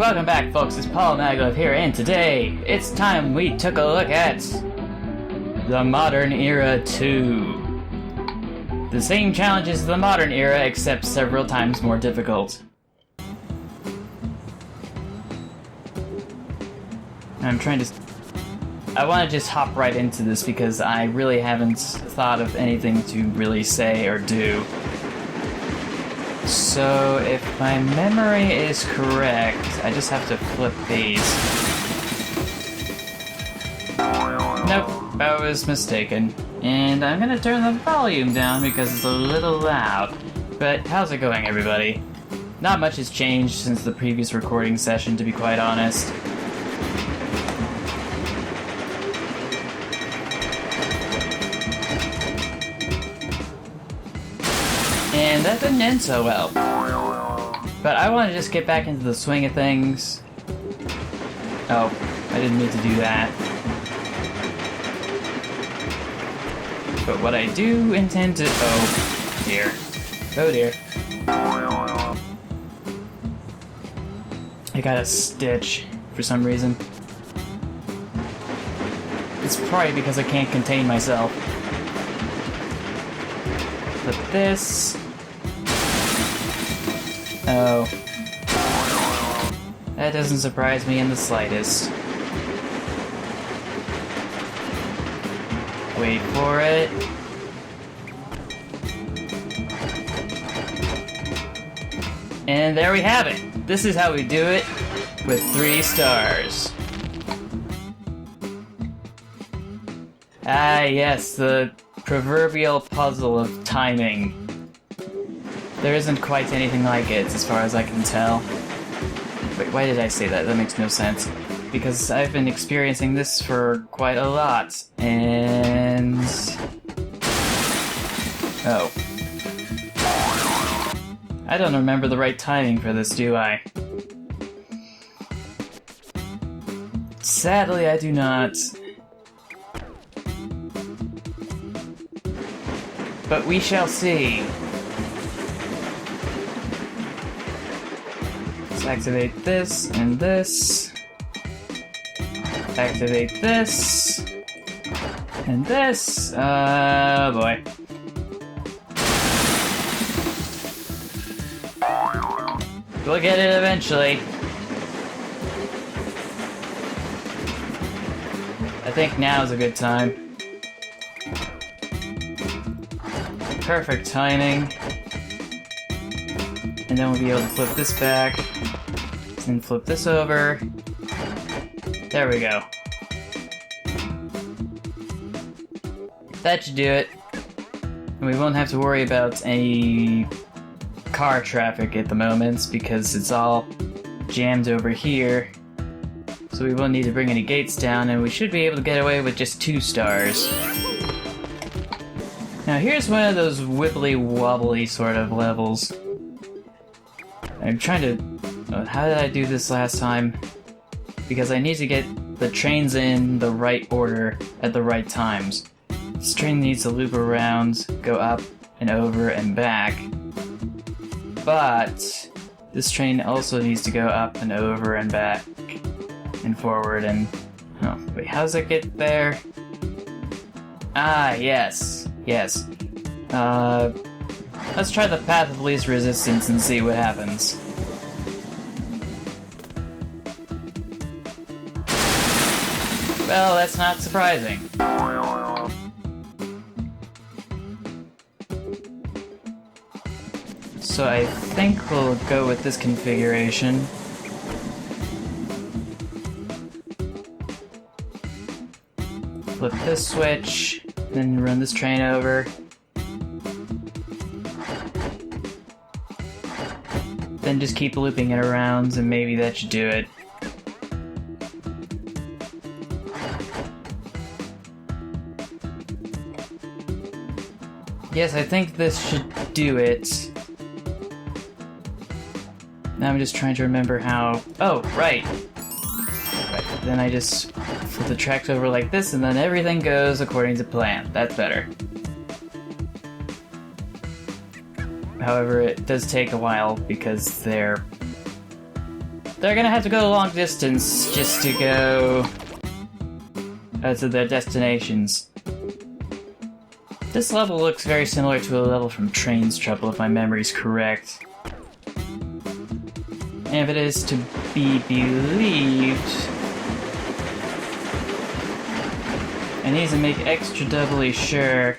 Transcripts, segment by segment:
Welcome back, folks. It's Paul Maglev here, and today it's time we took a look at the Modern Era 2. The same challenges as the Modern Era, except several times more difficult. I want to just hop right into this because I really haven't thought of anything to really say or do. So, if my memory is correct, I just have to flip these. Nope, I was mistaken. And I'm gonna turn the volume down because it's a little loud. But how's it going, everybody? Not much has changed since the previous recording session, to be quite honest. And that didn't end so well. But I want to just get back into the swing of things. Oh, I didn't mean to do that. But what I do intend to... Oh, dear. Oh, dear. I got a stitch for some reason. It's probably because I can't contain myself. But this... Oh. That doesn't surprise me in the slightest. Wait for it. And there we have it! This is how we do it with 3 stars. Ah yes, the proverbial puzzle of timing. There isn't quite anything like it, as far as I can tell. Wait, why did I say that? That makes no sense. Because I've been experiencing this for quite a lot, and... Oh. I don't remember the right timing for this, do I? Sadly, I do not. But we shall see. Let's activate this and this. Activate this. And this. Oh boy. We'll get it eventually. I think now's a good time. Perfect timing. And then we'll be able to flip this back. And flip this over. There we go. That should do it. And we won't have to worry about any car traffic at the moment because it's all jammed over here. So we won't need to bring any gates down, and we should be able to get away with just 2 stars. Now here's one of those wibbly-wobbly sort of levels. I'm trying to... how did I do this last time? Because I need to get the trains in the right order at the right times. This train needs to loop around, go up and over and back. But this train also needs to go up and over and back and forward and... Oh, wait, how does it get there? Ah, yes. Yes. Let's try the path of least resistance and see what happens. Well, that's not surprising. So I think we'll go with this configuration. Flip this switch, then run this train over. Then just keep looping it around, and maybe that should do it. Yes, I think this should do it. Now I'm just trying to remember how... Oh, right! Right, then I just flip the tracks over like this, and then everything goes according to plan. That's better. However, it does take a while because they're they're gonna have to go a long distance just to go to their destinations. This level looks very similar to a level from Train's Trouble, if my memory's correct. And if it is to be believed, I need to make extra doubly sure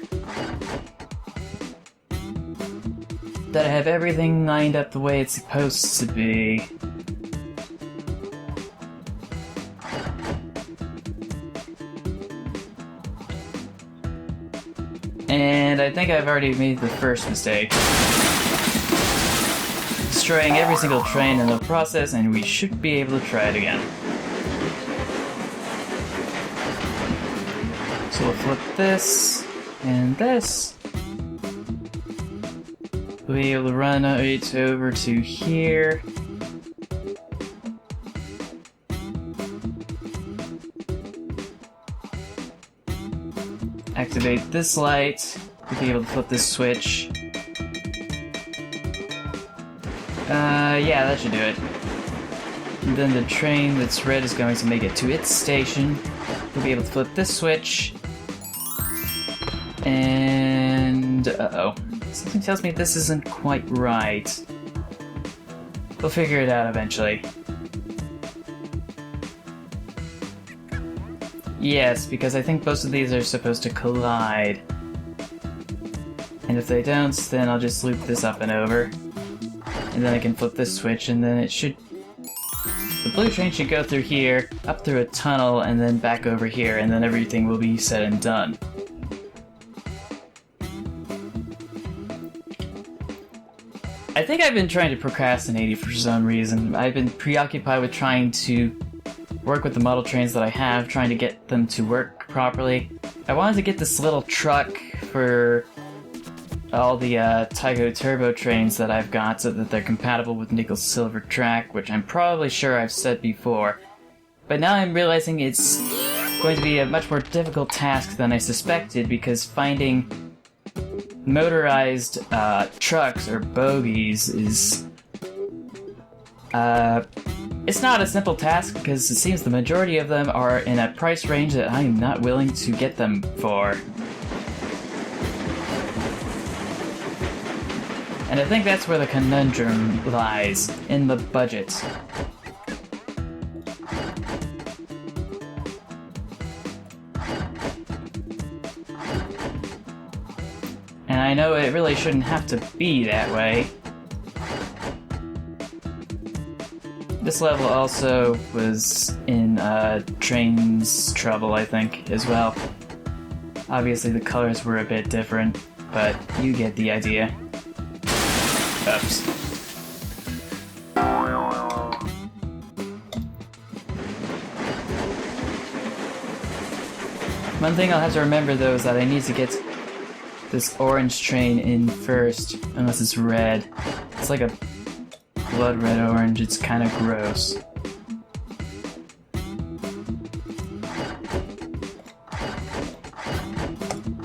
that I have everything lined up the way it's supposed to be. And I think I've already made the first mistake. Destroying every single train in the process, and we should be able to try it again. So we'll flip this, and this. We'll be able to run it over to here. Activate this light. We'll be able to flip this switch. Yeah, that should do it. And then the train that's red is going to make it to its station. We'll be able to flip this switch. And... uh-oh. Something tells me this isn't quite right. We'll figure it out eventually. Yes, because I think both of these are supposed to collide. And if they don't, then I'll just loop this up and over. And then I can flip this switch, and then it should... the blue train should go through here, up through a tunnel, and then back over here, and then everything will be said and done. I think I've been trying to procrastinate for some reason. I've been preoccupied with trying to work with the model trains that I have, trying to get them to work properly. I wanted to get this little truck for all the Taigo Turbo trains that I've got so that they're compatible with Nickel Silver Track, which I'm probably sure I've said before. But now I'm realizing it's going to be a much more difficult task than I suspected, because finding motorized trucks or bogies is... it's not a simple task, because it seems the majority of them are in a price range that I am not willing to get them for. And I think that's where the conundrum lies, in the budget. And I know it really shouldn't have to be that way. This level also was in Train's Trouble, I think, as well. Obviously the colors were a bit different, but you get the idea. Oops. One thing I'll have to remember though is that I need to get this orange train in first, unless it's red. It's like a blood red orange, it's kind of gross.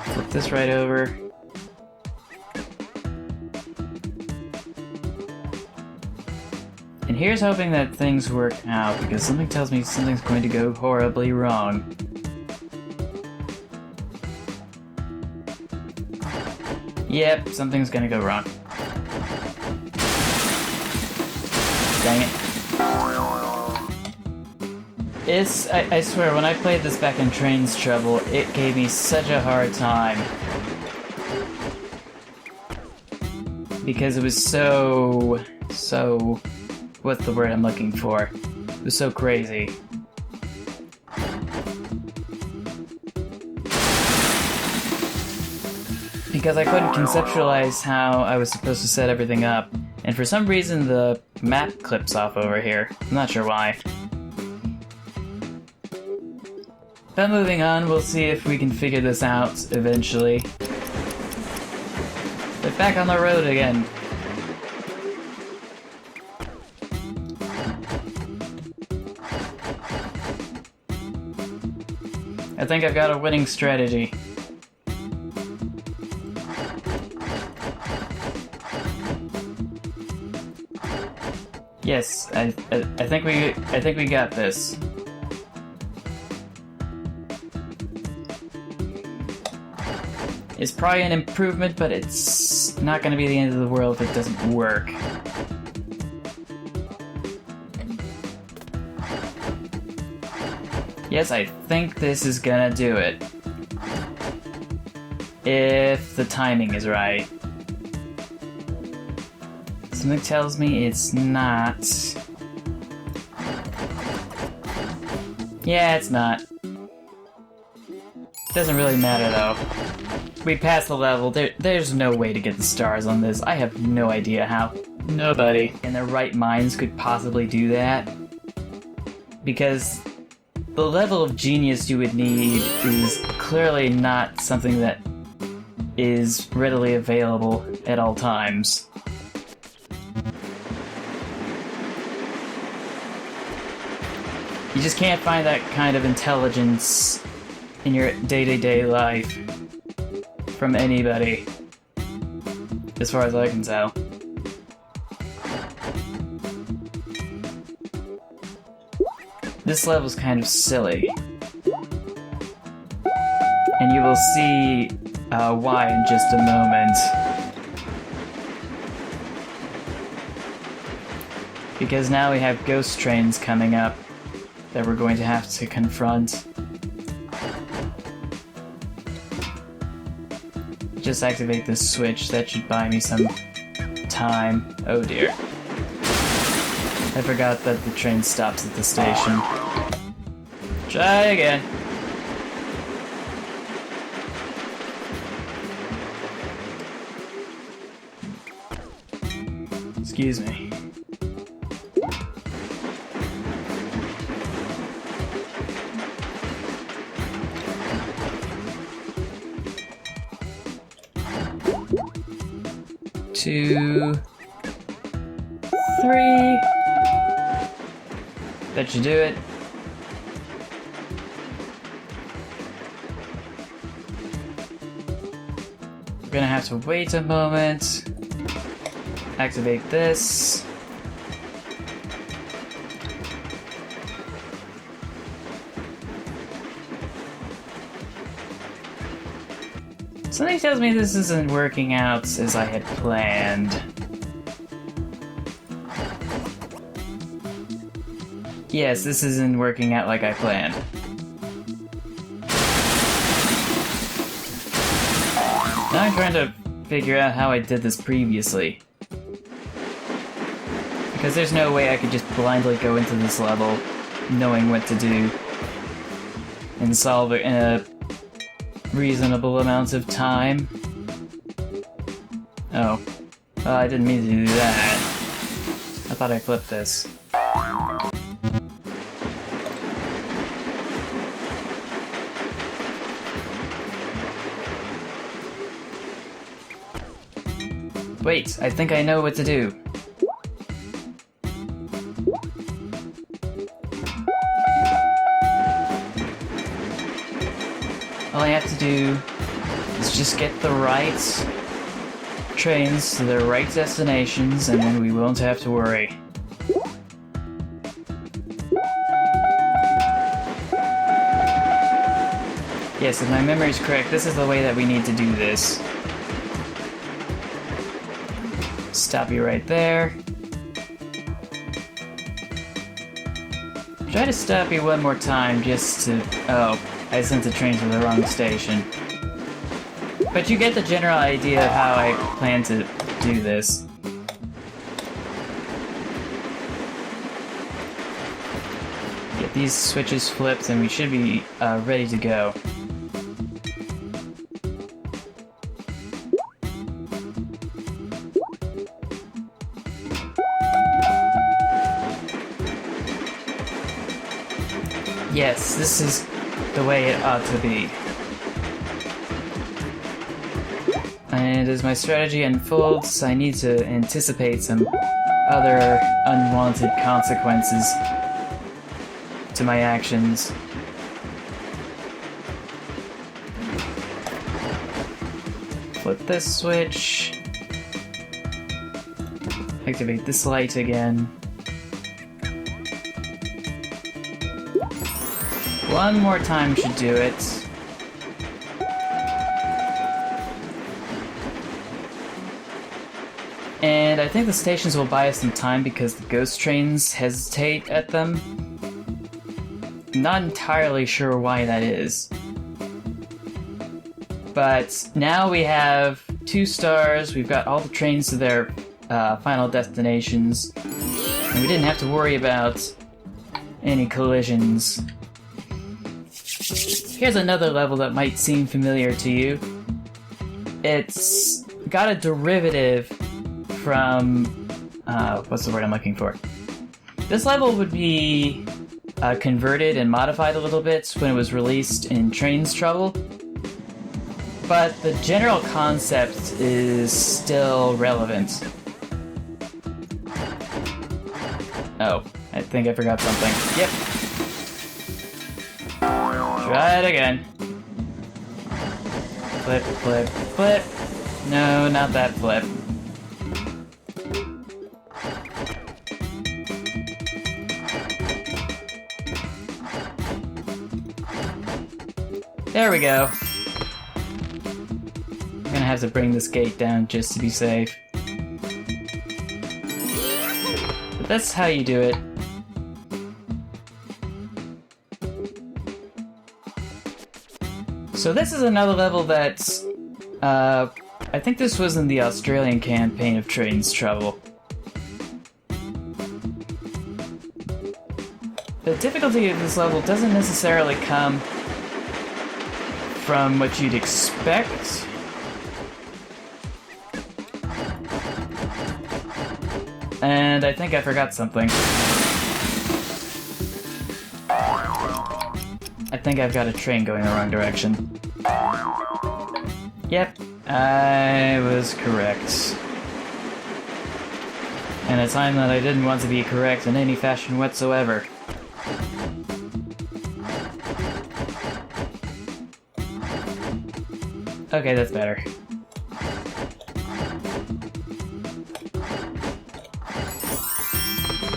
Flip this right over. And here's hoping that things work out, because something tells me something's going to go horribly wrong. Yep, something's gonna go wrong. Dang it. I swear, when I played this back in Train's Trouble, it gave me such a hard time. Because it was so... what's the word I'm looking for? It was so crazy. Because I couldn't conceptualize how I was supposed to set everything up, and for some reason the map clips off over here. I'm not sure why. But moving on, we'll see if we can figure this out eventually. But back on the road again. I think I've got a winning strategy. Yes, I think we got this. It's probably an improvement, but it's not going to be the end of the world if it doesn't work. Yes, I think this is gonna do it. If the timing is right. Something tells me it's not. Yeah, it's not. Doesn't really matter though. We passed the level. There's no way to get the stars on this. I have no idea how. Nobody in their right minds could possibly do that. Because the level of genius you would need is clearly not something that is readily available at all times. You just can't find that kind of intelligence in your day-to-day life from anybody, as far as I can tell. This level's kind of silly. And you will see why in just a moment. Because now we have ghost trains coming up that we're going to have to confront. Just activate this switch, that should buy me some time. Oh dear. I forgot that the train stops at the station. Try again. Excuse me. Two, three. That should do it. We're gonna have to wait a moment. Activate this. Something tells me this isn't working out as I had planned. Yes, this isn't working out like I planned. Now I'm trying to figure out how I did this previously. Because there's no way I could just blindly go into this level knowing what to do and solve it in a reasonable amount of time. Oh. Well, I didn't mean to do that. I thought I flipped this. Wait, I think I know what to do. All I have to do is just get the right trains to their right destinations, and then we won't have to worry. Yes, if my memory is correct, this is the way that we need to do this. Stop you right there. Try to stop you one more time just to... Oh, I sent the train to the wrong station. But you get the general idea of how I plan to do this. Get these switches flipped and we should be ready to go. Yes, this is the way it ought to be. And as my strategy unfolds, I need to anticipate some other unwanted consequences to my actions. Flip this switch. Activate this light again. One more time should do it. And I think the stations will buy us some time because the ghost trains hesitate at them. Not entirely sure why that is. But now we have 2 stars, we've got all the trains to their final destinations, and we didn't have to worry about any collisions. Here's another level that might seem familiar to you. It's got a derivative from... what's the word I'm looking for? This level would be converted and modified a little bit when it was released in Trains Trouble, but the general concept is still relevant. Oh, I think I forgot something. Yep. Try it again. Flip, flip, flip. No, not that flip. There we go. I'm gonna have to bring this gate down just to be safe. But that's how you do it. So this is another level that's... I think this was in the Australian campaign of Trains Trouble. The difficulty of this level doesn't necessarily come from what you'd expect. And I think I forgot something. I think I've got a train going the wrong direction. Yep, I was correct. In a time that I didn't want to be correct in any fashion whatsoever. Okay, that's better.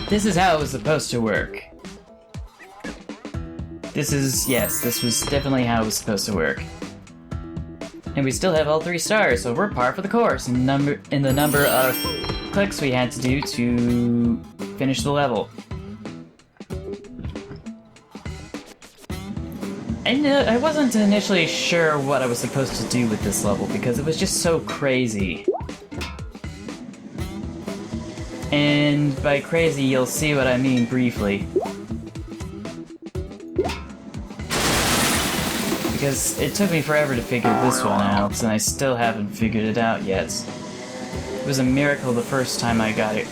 This is how it was supposed to work. This was definitely how it was supposed to work. And we still have all 3 stars, so we're par for the course in the number of clicks we had to do to finish the level. I wasn't initially sure what I was supposed to do with this level because it was just so crazy. And by crazy, you'll see what I mean briefly. Because it took me forever to figure this one out, and I still haven't figured it out yet. It was a miracle the first time I got it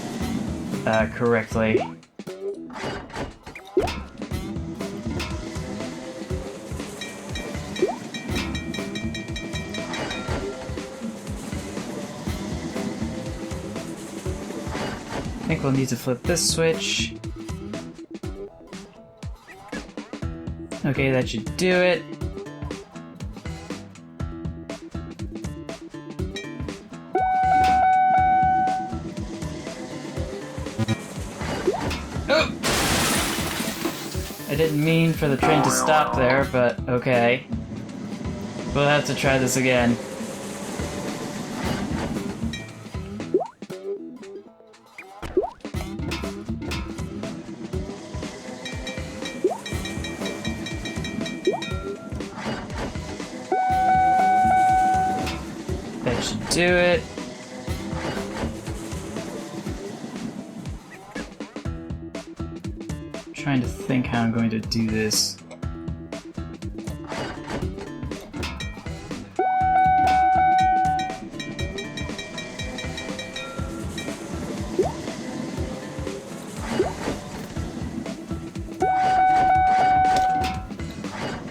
correctly. I think we'll need to flip this switch. Okay, that should do it. Oh! I didn't mean for the train to stop there, but okay. We'll have to try this again. That should do it. I'm trying to think how I'm going to do this.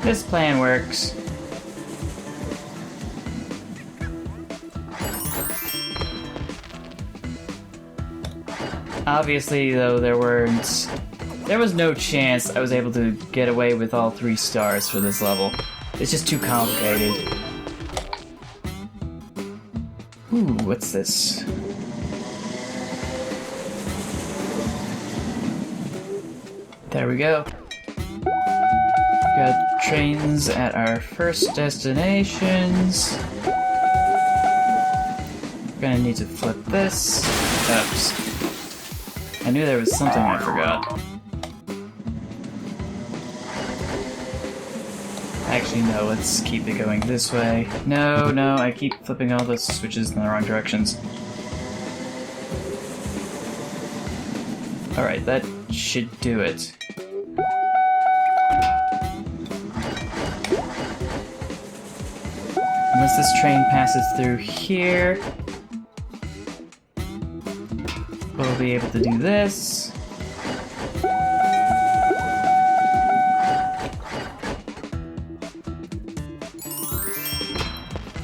This plan works. Obviously, though, there was no chance I was able to get away with all 3 stars for this level. It's just too complicated. Ooh, what's this? There we go. got trains at our first destinations. We're gonna need to flip this. Oops. I knew there was something I forgot. Actually, no, let's keep it going this way. No, I keep flipping all the switches in the wrong directions. Alright, that should do it. Once this train passes through here, we'll be able to do this.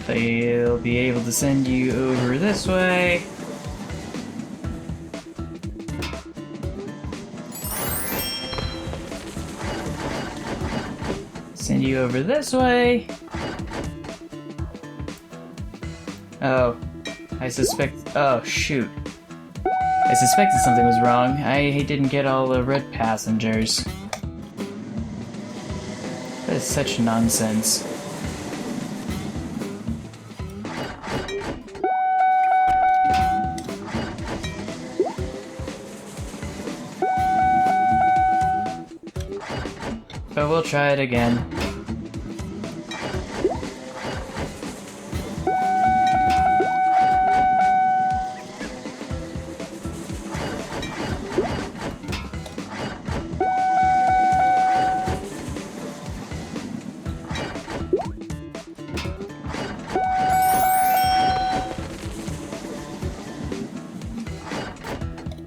They'll be able to send you over this way. Send you over this way. Oh, I suspect. Oh, shoot. I suspected something was wrong. I didn't get all the red passengers. That is such nonsense. But we'll try it again.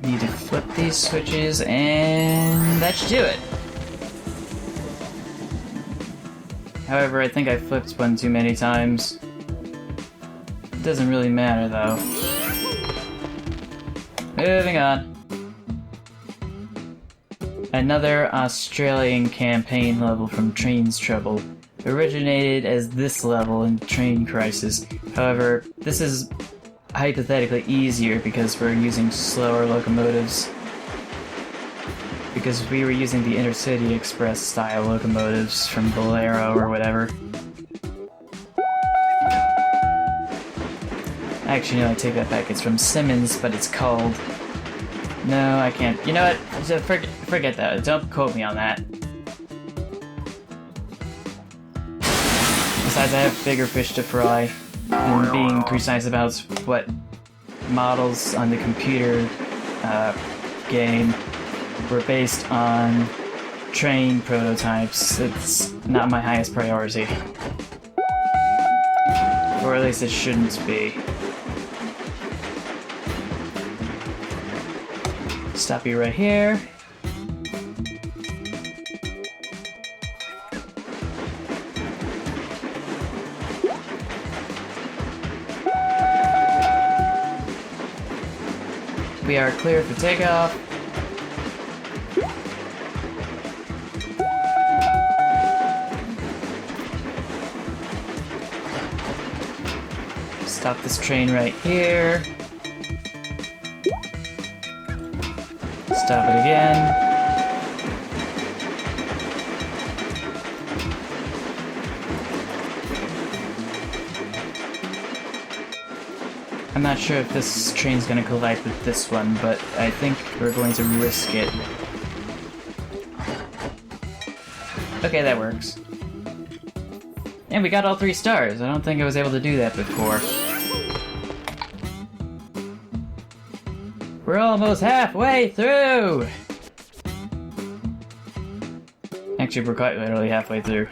Need to flip these switches, and that should do it. However, I think I flipped one too many times. It doesn't really matter, though. Moving on. Another Australian campaign level from Train's Trouble. Originated as this level in Train Crisis. However, this is hypothetically easier because we're using slower locomotives. Because we were using the Intercity Express style locomotives from Bolero or whatever. Actually, no, I take that back. It's from Simmons, but it's called... No, I can't. You know what? Forget that. Don't quote me on that. Besides, I have bigger fish to fry than being precise about what models on the computer game were based on train prototypes. It's not my highest priority. Or at least it shouldn't be. Stop you right here. We are clear for takeoff. Stop this train right here. Stop it again. I'm not sure if this train's gonna collide with this one, but I think we're going to risk it. Okay, that works. And we got all 3 stars. I don't think I was able to do that before. We're almost halfway through! Actually, we're quite literally halfway through.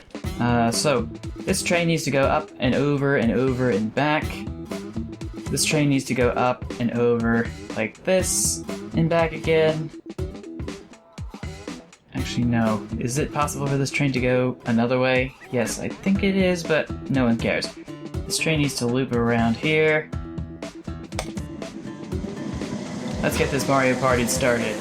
So, this train needs to go up and over and over and back. This train needs to go up and over like this, and back again. Actually, no. Is it possible for this train to go another way? Yes, I think it is, but no one cares. This train needs to loop around here. Let's get this Mario Party started.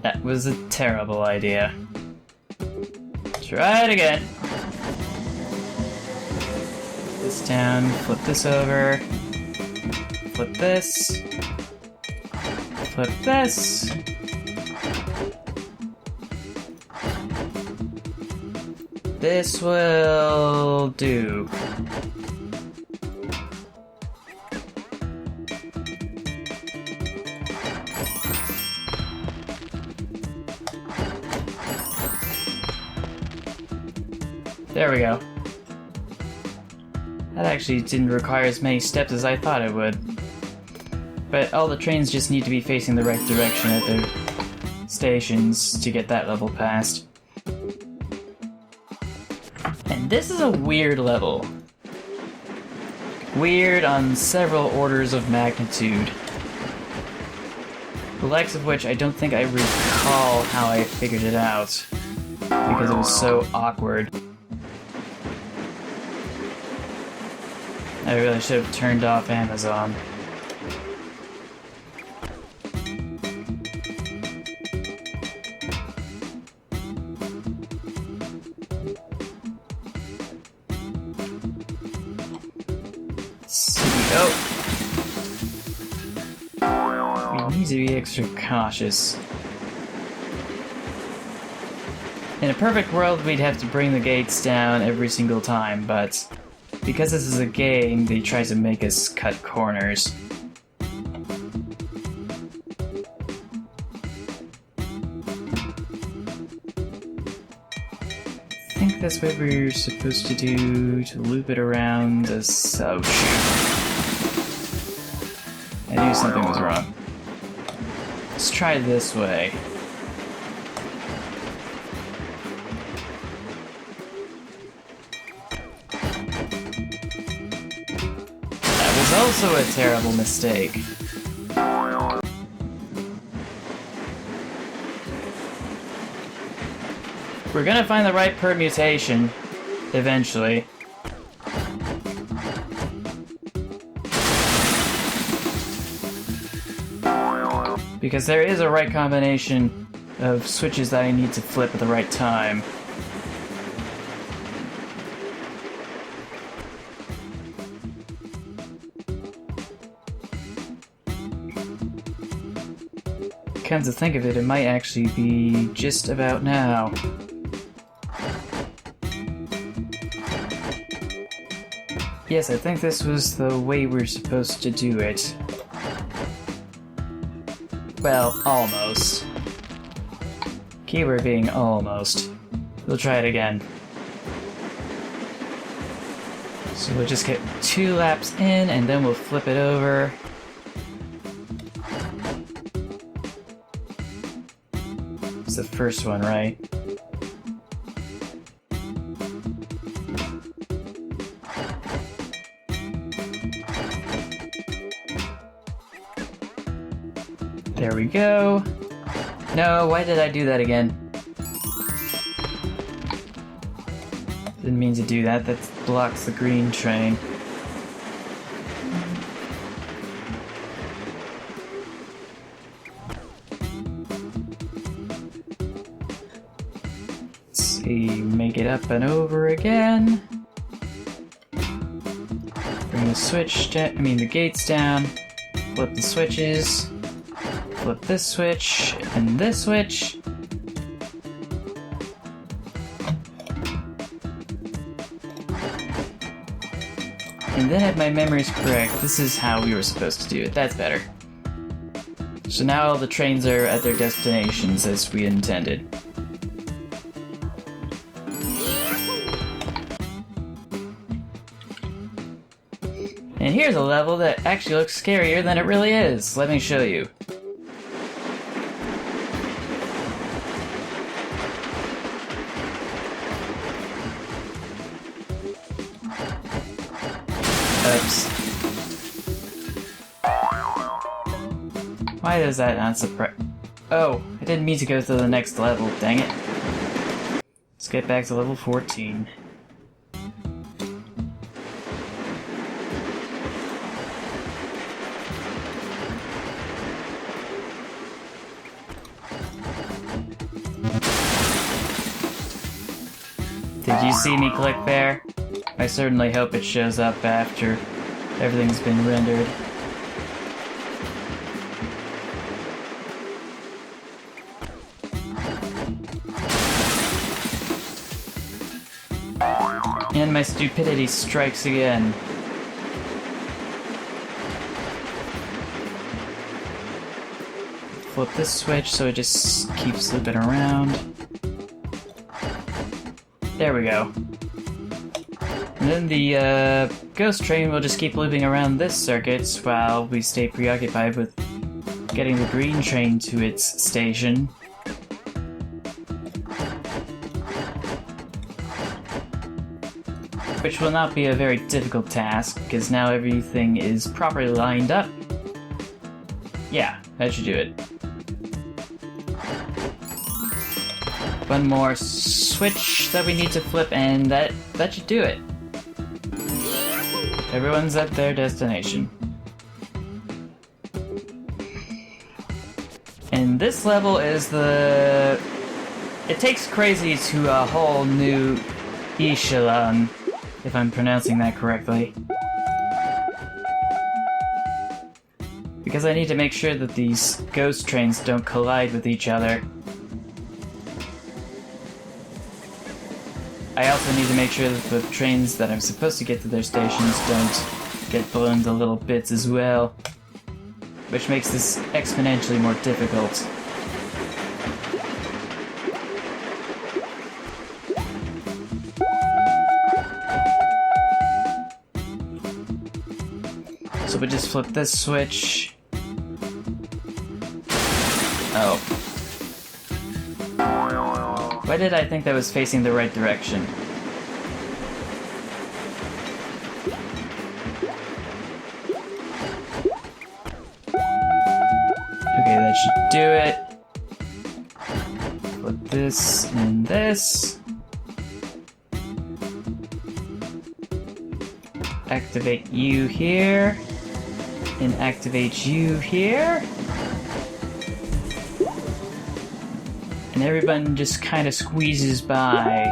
That was a terrible idea. Try it again. This down, flip this over, flip this, flip this. This will do. There we go. That actually didn't require as many steps as I thought it would. But all the trains just need to be facing the right direction at their stations to get that level passed. And this is a weird level. Weird on several orders of magnitude. The likes of which I don't think I recall how I figured it out, because it was so awkward. I really should have turned off Amazon. We need to be extra cautious. In a perfect world, we'd have to bring the gates down every single time, but because this is a game, they try to make us cut corners. I think that's what we're supposed to do to loop it around a sub. I knew something was wrong. Let's try this way. That was also a terrible mistake. We're gonna find the right permutation eventually. Because there is a right combination of switches that I need to flip at the right time. Come to think of it, it might actually be just about now. Yes, I think this was the way we're supposed to do it. Well, almost. Keyword being almost. We'll try it again. So we'll just get 2 laps in and then we'll flip it over. It's the first one, right? There we go. No, why did I do that again? Didn't mean to do that. That blocks the green train. Let's see, make it up and over again. Bring the switch down, the gates down. Flip the switches. Flip this switch, and this switch. And then if my memory's correct, this is how we were supposed to do it. That's better. So now all the trains are at their destinations as we intended. And here's a level that actually looks scarier than it really is. Let me show you. Oops. Why does that not surprise? Oh, I didn't mean to go to the next level, dang it. Let's get back to level 14. Did you see me click there? I certainly hope it shows up after everything's been rendered. And my stupidity strikes again. Flip this switch so it just keeps looping around. There we go. And then the ghost train will just keep looping around this circuit while we stay preoccupied with getting the green train to its station. Which will not be a very difficult task, because now everything is properly lined up. Yeah, that should do it. One more switch that we need to flip, and that should do it. Everyone's at their destination. And this level is the... It takes Crazy to a whole new echelon, if I'm pronouncing that correctly. Because I need to make sure that these ghost trains don't collide with each other. I also need to make sure that the trains that I'm supposed to get to their stations don't get blown to little bits as well, which makes this exponentially more difficult. So we just flip this switch. Oh. Why did I think that was facing the right direction? Okay, that should do it. Flip this and this. Activate you here. And activate you here. And everyone just kind of squeezes by.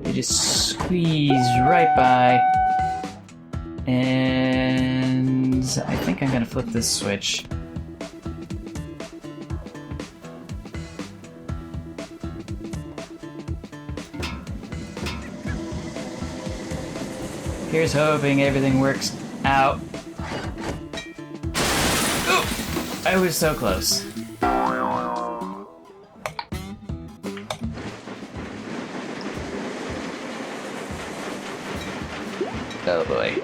They just squeeze right by. And I think I'm gonna flip this switch. Here's hoping everything works out. Ooh, I was so close. Oh boy.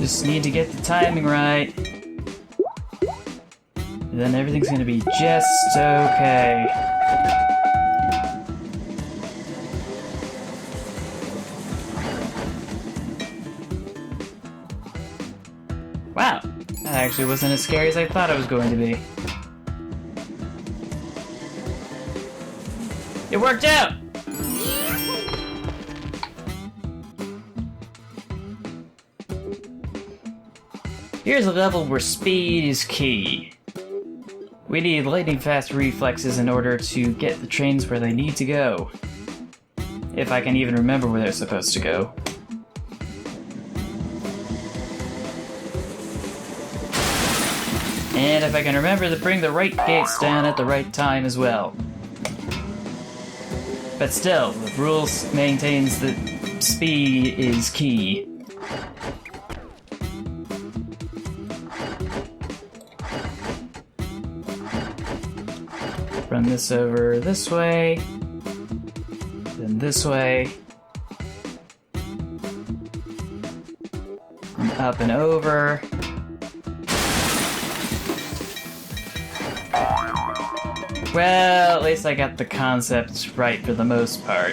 Just need to get the timing right. And then everything's gonna be just okay. Wow, that actually wasn't as scary as I thought it was going to be. It worked out! Here's a level where speed is key. We need lightning-fast reflexes in order to get the trains where they need to go. If I can even remember where they're supposed to go. And if I can remember to bring the right gates down at the right time as well. But still, the rules maintains that speed is key. Run this over this way, then this way, and up and over. Well, at least I got the concepts right for the most part.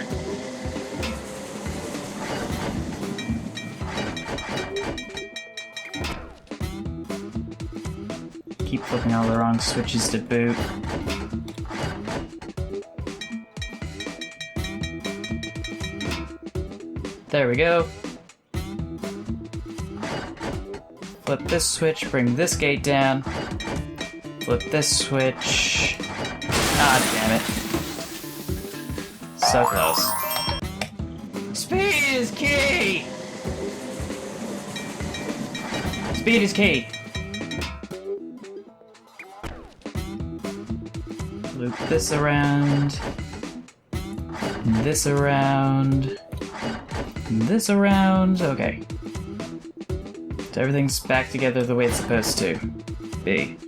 Keep flipping all the wrong switches to boot. There we go. Flip this switch, bring this gate down. Flip this switch. Ah, damn it. So close. Speed is key! Speed is key. Loop this around. This around. This around. Okay. So everything's back together the way it's supposed to be.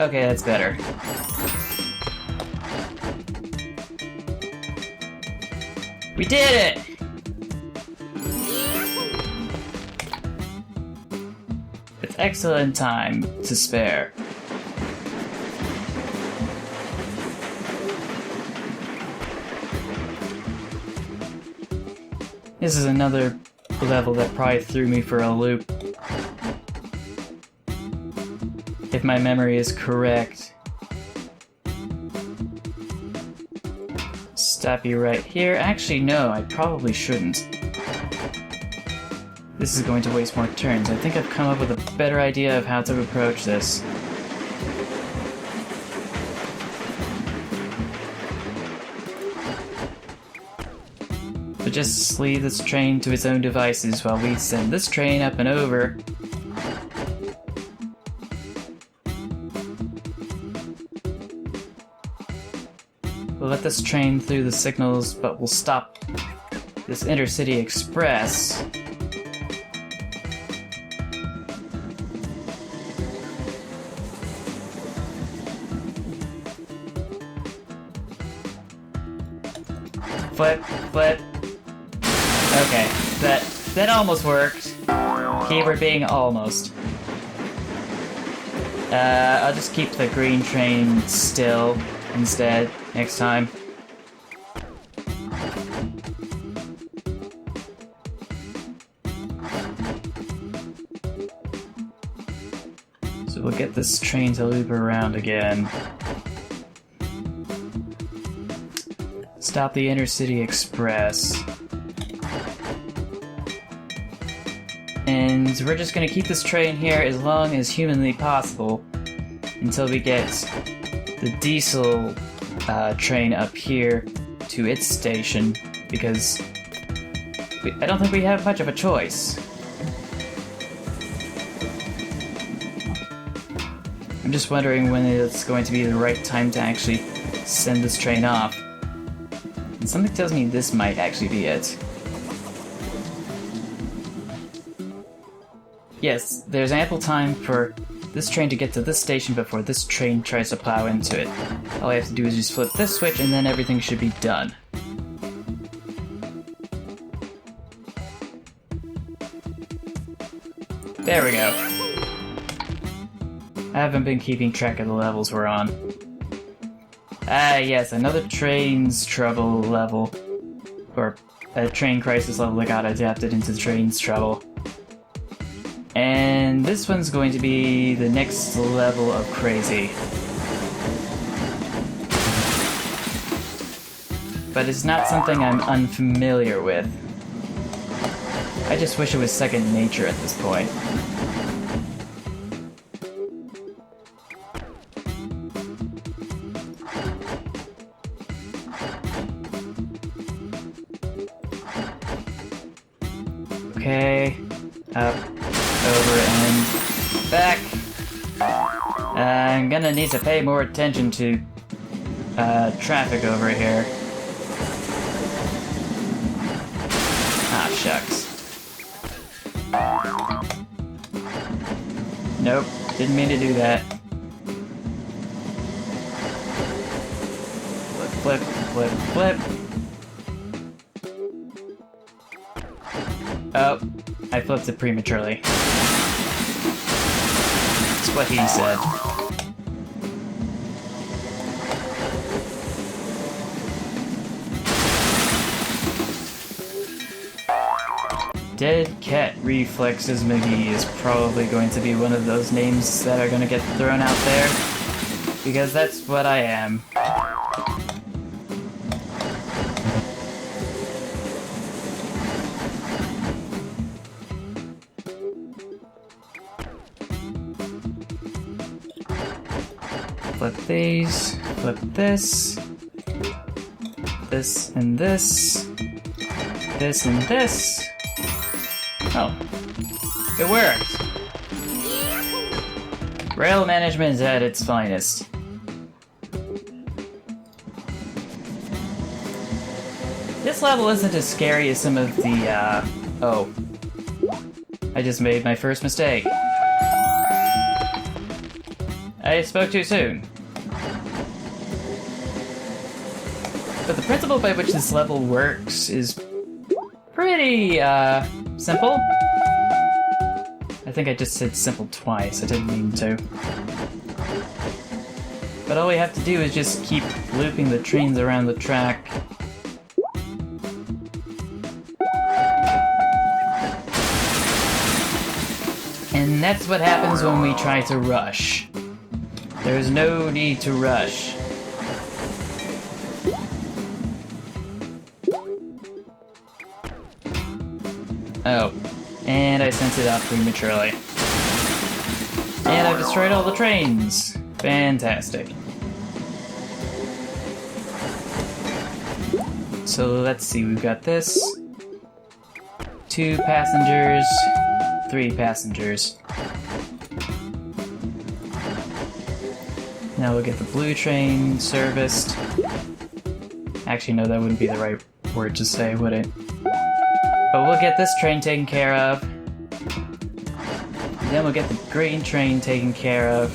Okay, that's better. We did it! With excellent time to spare. This is another level that probably threw me for a loop. If my memory is correct. Stop you right here. Actually, no, I probably shouldn't. This is going to waste more turns. I think I've come up with a better idea of how to approach this. But just leave this train to its own devices while we send this train up and over. We'll let this train through the signals, but we'll stop this intercity express. Flip, flip. Okay, that almost worked. Keyword being almost. I'll just keep the green train still instead next time. So we'll get this train to loop around again. Stop the Intercity Express. And we're just gonna keep this train here as long as humanly possible until we get the diesel train up here to its station, because I don't think we have much of a choice. I'm just wondering when it's going to be the right time to actually send this train off. And something tells me this might actually be it. Yes, there's ample time for this train to get to this station before this train tries to plow into it. All I have to do is just flip this switch and then everything should be done. There we go. I haven't been keeping track of the levels we're on. Ah yes, another train's trouble level. Or a train crisis level that got adapted into train's trouble. And this one's going to be the next level of crazy. But it's not something I'm unfamiliar with. I just wish it was second nature at this point. Okay, up, over, and back. I'm gonna need to pay more attention to traffic over here. Ah, shucks. Nope, didn't mean to do that. Flip, flip, flip, flip. Oh, I flipped it prematurely. That's what he said. Dead Cat Reflexes McGee is probably going to be one of those names that are going to get thrown out there, because that's what I am. Flip these, flip this, this and this. This and this. Oh. It worked! Rail management is at its finest. This level isn't as scary as some of the, oh. I just made my first mistake. I spoke too soon. But the principle by which this level works is pretty, simple. I think I just said simple twice, I didn't mean to. But all we have to do is just keep looping the trains around the track. And that's what happens when we try to rush. There's no need to rush. Oh, and I sent it out prematurely. And I've destroyed all the trains! Fantastic. So let's see, we've got this. 2 passengers, 3 passengers. Now we'll get the blue train serviced. Actually, no, that wouldn't be the right word to say, would it? But we'll get this train taken care of. Then we'll get the green train taken care of.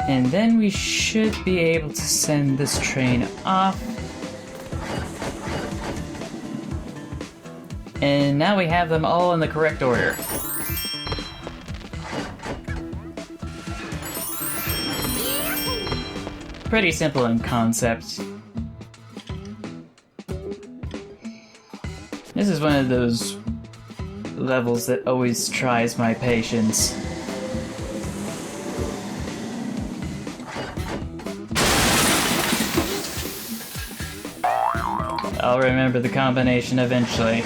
And then we should be able to send this train off. And now we have them all in the correct order. Pretty simple in concept. This is one of those levels that always tries my patience. I'll remember the combination eventually.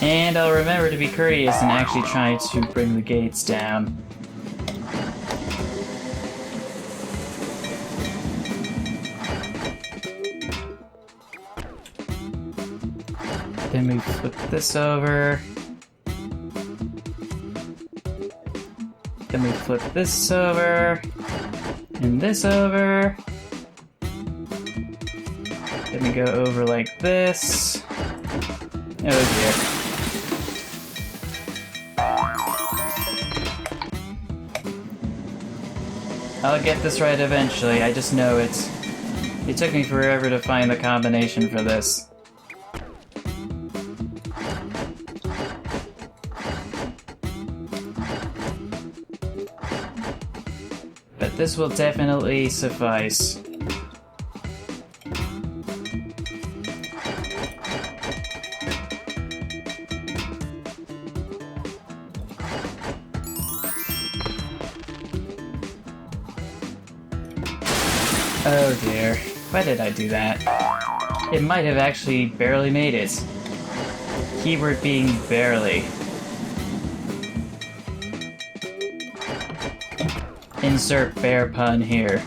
And I'll remember to be courteous and actually try to bring the gates down. Then we flip this over. Then we flip this over. And this over. Then we go over like this. Oh dear. I'll get this right eventually, I just know it. It took me forever to find the combination for this. But this will definitely suffice. Oh dear, why did I do that? It might have actually barely made it. Keyword being barely. Insert bear pun here.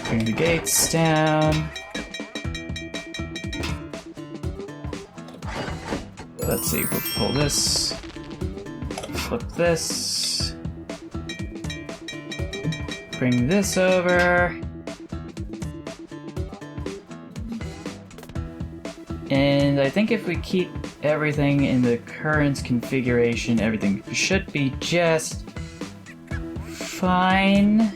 Bring the gates down. Let's see, we'll pull this, flip this, bring this over, and I think if we keep everything in the current configuration, everything should be just fine.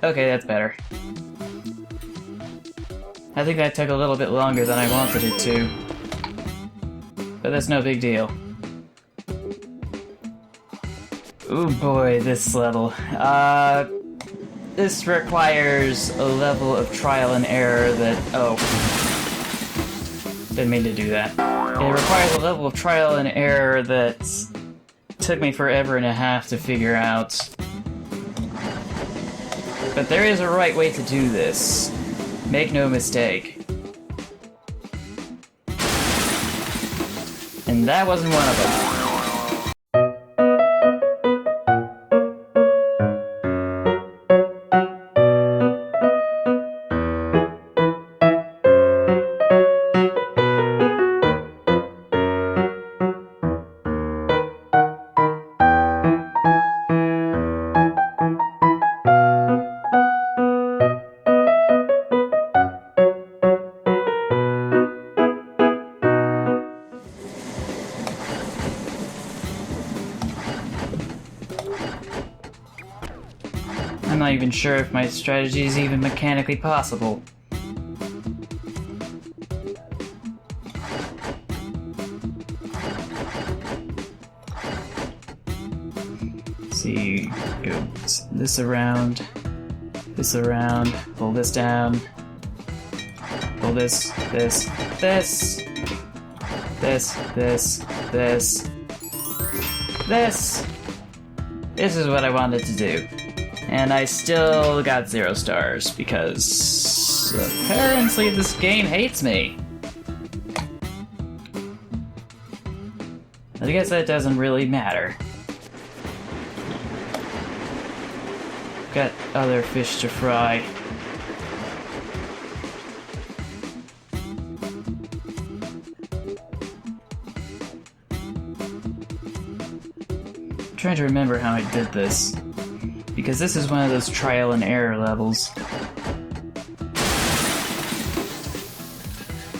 Okay, that's better. I think that took a little bit longer than I wanted it to. But that's no big deal. Ooh boy, this level. this requires a level of trial and error that... Oh. Didn't mean to do that. It requires a level of trial and error that took me forever and a half to figure out. But there is a right way to do this. Make no mistake. And that wasn't one of them. I'm not even sure if my strategy is even mechanically possible. See, go this around, pull this down, pull this. This is what I wanted to do. And I still got 0 stars, because apparently this game hates me. I guess that doesn't really matter. Got other fish to fry. I'm trying to remember how I did this. Because this is one of those trial and error levels.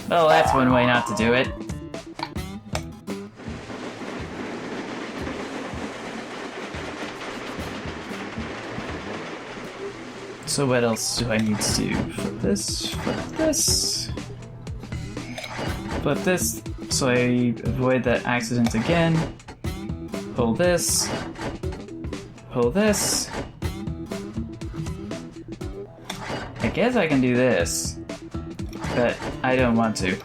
Well, that's one way not to do it. So what else do I need to do? Flip this, flip this, so I avoid that accident again. Pull this, pull this. I guess I can do this, but I don't want to.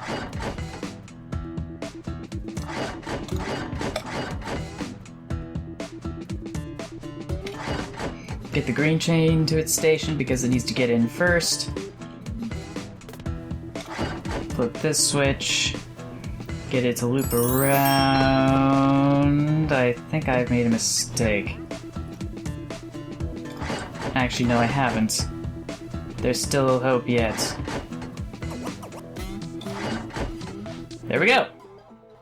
Get the green chain to its station because it needs to get in first. Flip this switch. Get it to loop around. I think I've made a mistake. Actually, no, I haven't. There's still hope yet. There we go!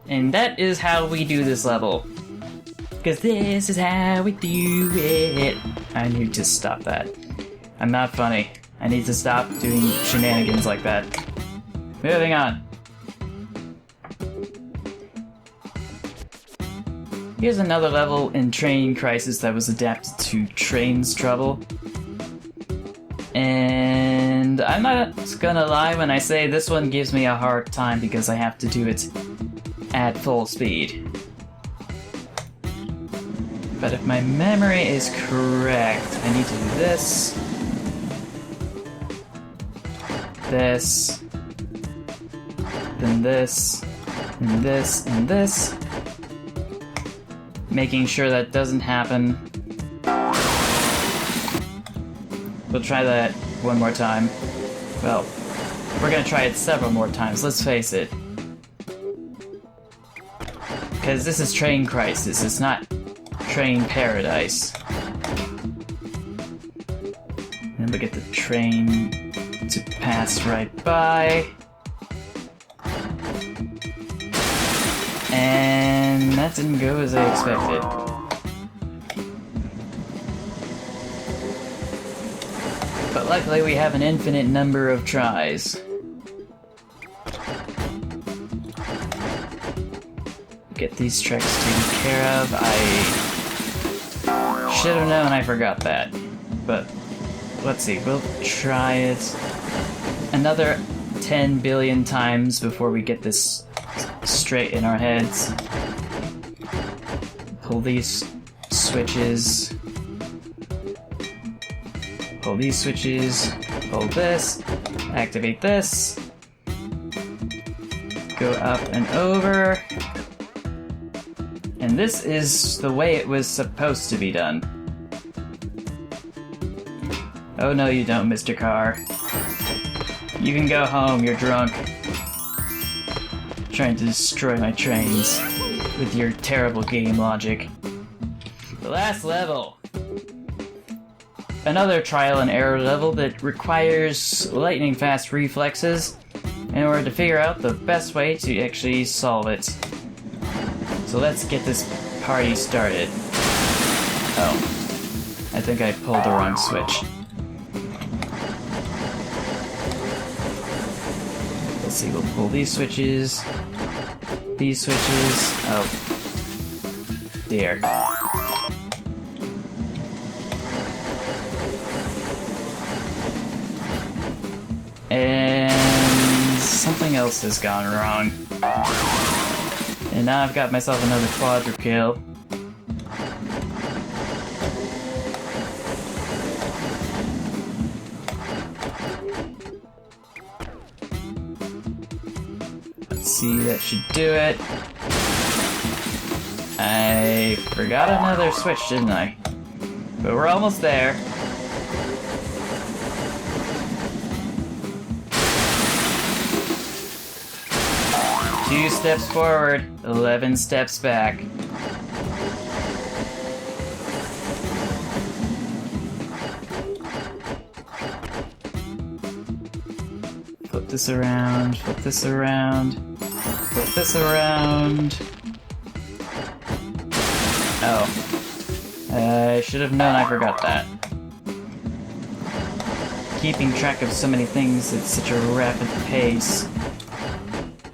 And that is how we do this level. Because this is how we do it. I need to stop that. I'm not funny. I need to stop doing shenanigans like that. Moving on. Here's another level in Train Crisis that was adapted to Train's Trouble. And I'm not gonna lie when I say this one gives me a hard time because I have to do it at full speed. But if my memory is correct, I need to do this, this, then this, and this, and this. Making sure that doesn't happen. We'll try that one more time. Well, we're gonna try it several more times, let's face it. Because this is Train Crisis, it's not Train Paradise. And we get the train to pass right by. And that didn't go as I expected. But luckily we have an infinite number of tries. Get these tracks taken care of. I should have known I forgot that. But let's see, we'll try it another 10 billion times before we get this straight in our heads. Pull these switches. pull these switches, pull this, activate this, go up and over, and this is the way it was supposed to be done. Oh no you don't, Mr. Carr. You can go home, you're drunk. Trying to destroy my trains with your terrible game logic. The last level! Another trial and error level that requires lightning fast reflexes in order to figure out the best way to actually solve it. So let's get this party started. Oh. I think I pulled the wrong switch. Let's see, we'll pull these switches. These switches. Oh. Dear. And something else has gone wrong. And now I've got myself another quadra kill. Let's see, that should do it. I forgot another switch, didn't I? But we're almost there. Two steps forward, 11 steps back. Flip this around, flip this around, flip this around. Oh. I should have known I forgot that. Keeping track of so many things at such a rapid pace.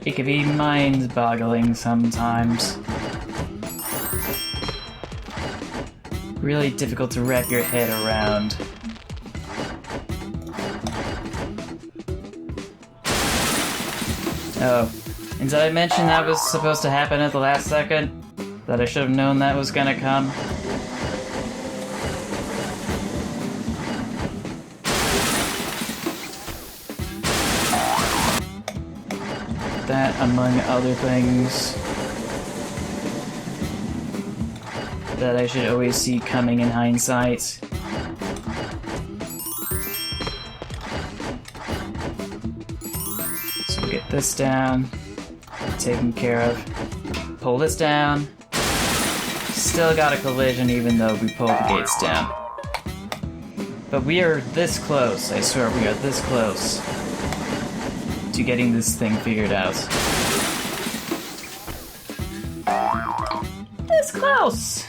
It can be mind-boggling sometimes. Really difficult to wrap your head around. Oh, and did I mention that was supposed to happen at the last second? That I should have known that was gonna come? That, among other things, that I should always see coming in hindsight. So we get this down, taken care of. Pull this down. Still got a collision even though we pulled the gates down. But we are this close, I swear we are this close to getting this thing figured out. This close!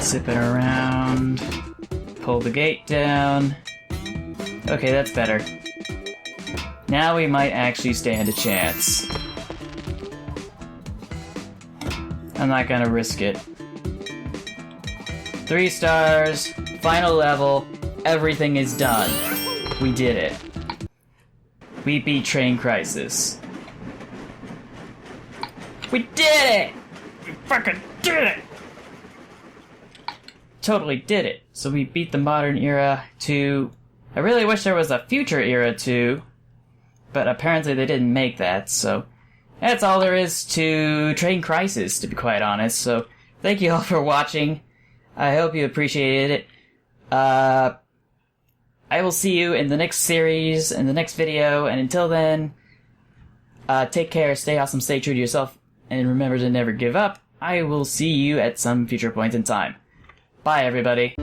Zip it around, pull the gate down. Okay, that's better. Now we might actually stand a chance. I'm not gonna risk it. 3 stars, final level, everything is done. We did it. We beat Train Crisis. We did it! We fucking did it! Totally did it. So we beat the modern era to... I really wish there was a future era too. But apparently they didn't make that, so that's all there is to Train Crisis, to be quite honest. So thank you all for watching. I hope you appreciated it. I will see you in the next series, in the next video, and until then, take care, stay awesome, stay true to yourself, and remember to never give up. I will see you at some future point in time. Bye, everybody.